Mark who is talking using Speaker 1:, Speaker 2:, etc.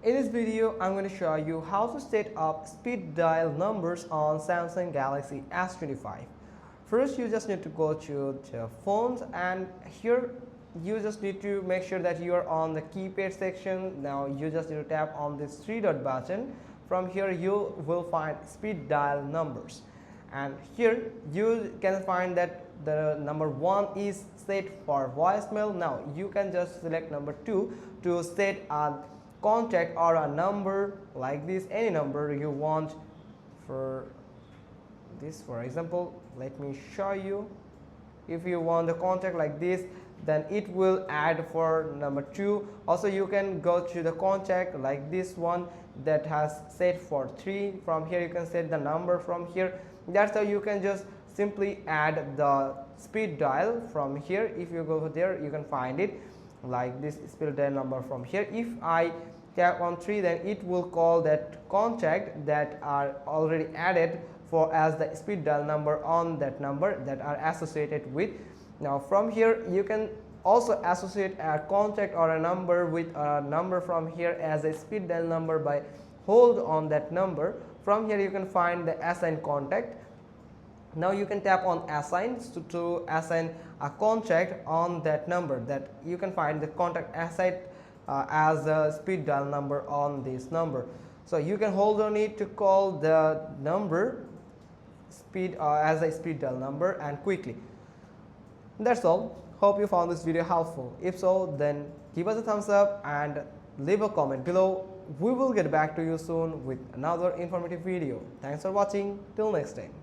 Speaker 1: In this video, I'm going to show you how to set up speed dial numbers on Samsung Galaxy S25. First, you just need to go to the phones, and here you just need to make sure that you are on the keypad section. Now you just need to tap on this three dot button. From here you will find speed dial numbers, and here you can find that the number 1 is set for voicemail. Now you can just select number 2 to set a contact or a number like this, any number you want. For this, for example, let me show you. If you want the contact like this, then it will add for number 2. Also you can go to the contact like this one that has set for 3. From here you can set the number from here. That's how you can just simply add the speed dial from here. If you go there, you can find it like this speed dial number from here. If I tap on 3, then it will call that contact that are already added for as the speed dial number on that number that are associated with. Now from here you can also associate a contact or a number with a number from here as a speed dial number by hold on that number. From here you can find the assign contact. Now you can tap on assign to assign a contact on that number, that you can find the contact assigned as a speed dial number on this number. So you can hold on it to call the number speed as a speed dial number and quickly. That's all. Hope you found this video helpful. If so, then give us a thumbs up and leave a comment below. We will get back to you soon with another informative video. Thanks for watching. Till next time.